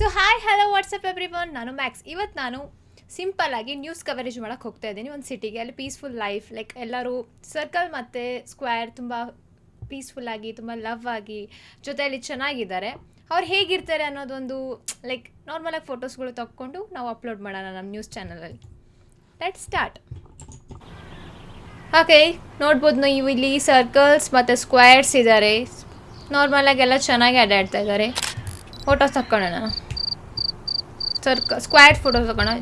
So hi hello WhatsApp everyone, ನಾನು Max. ಇವತ್ತು ನಾನು ಸಿಂಪಲ್ಲಾಗಿ ನ್ಯೂಸ್ ಕವರೇಜ್ ಮಾಡೋಕ್ಕೆ ಹೋಗ್ತಾ ಇದ್ದೀನಿ ಒಂದು ಸಿಟಿಗೆ. ಅಲ್ಲಿ ಪೀಸ್ಫುಲ್ ಲೈಫ್, ಲೈಕ್ ಎಲ್ಲರೂ ಸರ್ಕಲ್ ಮತ್ತು ಸ್ಕ್ವೇರ್ ತುಂಬ ಪೀಸ್ಫುಲ್ಲಾಗಿ, ತುಂಬ ಲವ್ ಆಗಿ ಜೊತೆಯಲ್ಲಿ ಚೆನ್ನಾಗಿದ್ದಾರೆ. ಅವ್ರು ಹೇಗಿರ್ತಾರೆ ಅನ್ನೋದೊಂದು ಲೈಕ್ ನಾರ್ಮಲಾಗಿ ಫೋಟೋಸ್ಗಳು ತಗೊಂಡು ನಾವು ಅಪ್ಲೋಡ್ ಮಾಡೋಣ ನಮ್ಮ ನ್ಯೂಸ್ ಚಾನಲಲ್ಲಿ. Let start. ಓಕೆ, ನೋಡ್ಬೋದು ನೀವು ಇಲ್ಲಿ ಸರ್ಕಲ್ಸ್ ಮತ್ತು ಸ್ಕ್ವೇರ್ಸ್ ಇದ್ದಾರೆ. ನಾರ್ಮಲಾಗೆಲ್ಲ ಚೆನ್ನಾಗಿ ಅಡ್ಡಾಡ್ತಾ ಇದ್ದಾರೆ. ಫೋಟೋಸ್ ತಕ್ಕೊಳ್ಳೋಣ, ಸ್ಕ್ವೇರ್ ಫೋಟೋಸ್ ತಗೋಣ.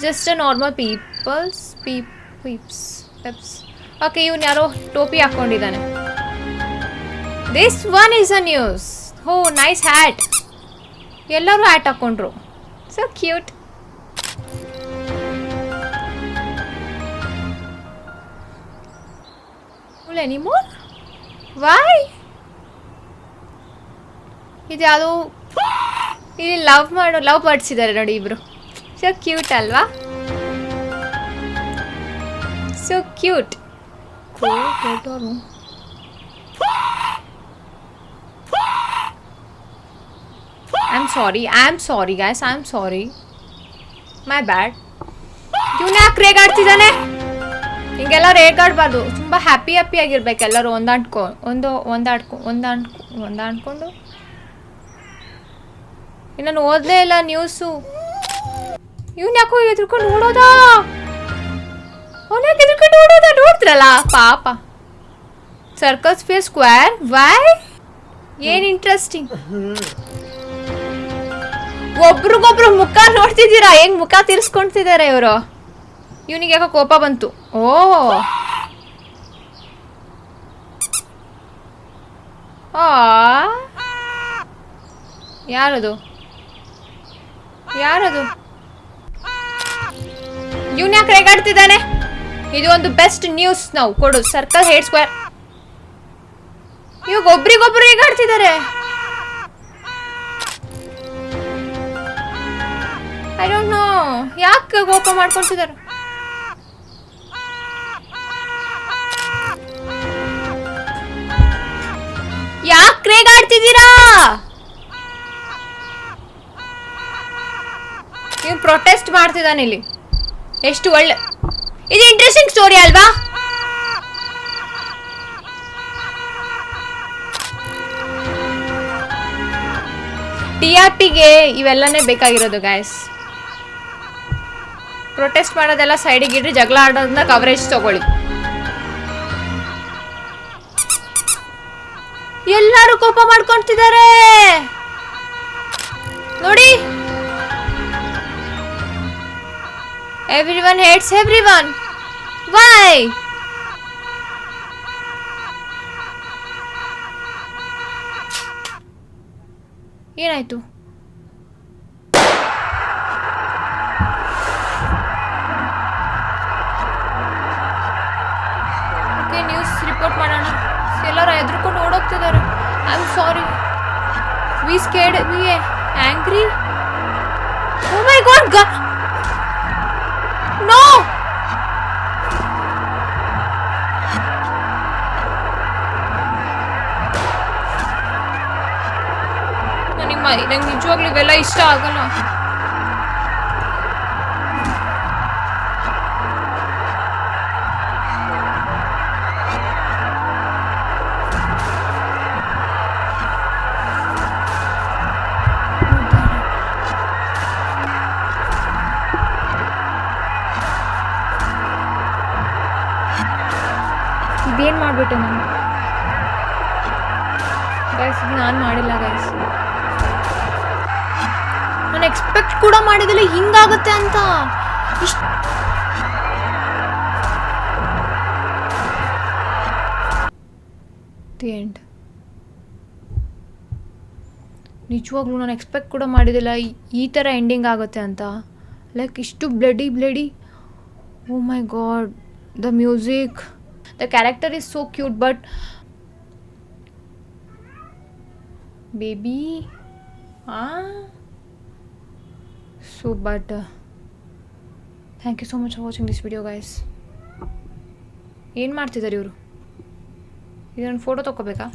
Just normal peeps. ಓಕೆ, ಇವನು ಯಾರೋ ಟೋಪಿ ಹಾಕ್ಕೊಂಡಿದ್ದಾನೆ. This one is a news. ಹೋ, ನೈಸ್ ಹ್ಯಾಟ್. ಎಲ್ಲರೂ ಹ್ಯಾಟ್ ಹಾಕ್ಕೊಂಡ್ರು. So cute. ಎನಿಮೋರ್? ವೈ? ಇದು ಯಾವುದು? ಇಲ್ಲಿ ಲವ್ ಬರ್ಡ್ಸಿದ್ದಾರೆ ನೋಡಿ ಇಬ್ರು. ಸೊ ಕ್ಯೂಟ್ ಅಲ್ವಾ? So cute. I am sorry guys, I am sorry, my bad. ಇವನು ಯಾಕೆ ರೇಗಾಡ್ತಿದ್ದಾನೆ? ಹಿಂಗೆಲ್ಲ ರೇಗಾಡಬಾರ್ದು. ತುಂಬ ಹ್ಯಾಪಿ ಆಗಿರ್ಬೇಕು ಎಲ್ಲರೂ. ಹೊಂದಾಡ್ಕೊಂಡು ನಾನು ಓದಲೇ ಇಲ್ಲ ನ್ಯೂಸು. ಇವನು ಯಾಕೋ ಎದ್ರುಕೊಂಡು ಓಡೋದಾ? ಅವನ್ಯಾಕೆ ಎದ್ರುಕೊಂಡು ಓಡೋದಾ? ನೋಡ್ತಿರಲ್ಲ ಪಾಪ. Circles fair square. ವೈ? ಏನು ಇಂಟ್ರೆಸ್ಟಿಂಗ್. ಒಬ್ರಿಗೊಬ್ರು ಮುಖ ನೋಡ್ತಿದ್ದೀರಾ? ಹೆಂಗ್ ಮುಖ ತಿರ್ಸ್ಕೊಳ್ತಿದ್ದಾರೆ ಇವರು. ಇವನಿಗೆ ಯಾಕೋ ಕೋಪ ಬಂತು. ಓ, ಯಾರದು? ಇವನ್ ಯಾಕೆ ರೇಗಾಡ್ತಿದ್ದಾನೆ? ಇದು ಒಂದು ಬೆಸ್ಟ್ ನ್ಯೂಸ್ ನಾವು ಕೊಡು. Circle hate square. ಇವಾಗ ಒಬ್ರಿಗೊಬ್ರು ರೇಗಾಡ್ತಿದ್ದಾರೆ. ಐ ಡೋಂಟ್ ನೋ ಯಾಕೆ ಕೋಪ ಮಾಡ್ಕೊಳ್ತಿದ್ದಾರೆ. ಯಾಕೆ ರೇಗಾಡ್ತಿದ್ದೀರಾ? ನೀವು ಪ್ರೊಟೆಸ್ಟ್ ಮಾಡ್ತಿದ್ದಾನೆ ಇಲ್ಲಿ. ಎಷ್ಟು ಒಳ್ಳೆ, ಇದು ಇಂಟ್ರೆಸ್ಟಿಂಗ್ ಸ್ಟೋರಿ ಅಲ್ವಾ? TRPಗೆ ಇವೆಲ್ಲನೇ ಬೇಕಾಗಿರೋದು ಗಾಯ್ಸ್. ಪ್ರೊಟೆಸ್ಟ್ ಮಾಡೋದೆಲ್ಲ ಸೈಡಿಗೆ ಇಡ್ರಿ, ಜಗಳ ಆಡೋದನ್ನ ಕವರೇಜ್ ತಗೊಳ್ಳಿ. ಎಲ್ಲರೂ ಕೋಪ ಮಾಡ್ಕೊಳ್ತಿದ್ದಾರೆ ನೋಡಿ. Everyone hates everyone. Why? ಏನಾಯ್ತು? ಓಕೆ, ನ್ಯೂಸ್ ರಿಪೋರ್ಟ್ ಮಾಡೋಣ. ಎಲ್ಲರೂ ಎದ್ರುಕೊಂಡು ಓಡೋಗ್ತಿದ್ದಾರೆ. I am sorry. We scared, we angry. Oh my God, no. ನಂಗೆ ನಿಜವಾಗ್ಲೂ ಇವೆಲ್ಲ ಇಷ್ಟ ಆಗಲ್ಲ. ಇದೇನು ಮಾಡಿಬಿಟ್ಟೆ ನಾನು ಗೈಸ್? ನಾನು ಮಾಡಿಲ್ಲ ಗೈಸ್. ನಾನು ಎಕ್ಸ್ಪೆಕ್ಟ್ ಕೂಡ ಮಾಡಿದಿಲ್ಲ ಹಿಂಗಾಗುತ್ತೆ ಅಂತ. The end. ನಿಜವಾಗ್ಲೂ ನಾನು ಎಕ್ಸ್ಪೆಕ್ಟ್ ಕೂಡ ಮಾಡಿದಿಲ್ಲ ಈ ಥರ ಎಂಡಿಂಗ್ ಆಗುತ್ತೆ ಅಂತ. ಲೈಕ್ ಇಷ್ಟು bloody. Oh my God, the music, the character is so cute, but baby so but thank you so much for watching this video guys. ಏನು ಮಾಡ್ತಿದ್ದಾರೆ ಇವರು? ಇದನ್ನು ಫೋಟೋ ತಗೋಬೇಕಾ?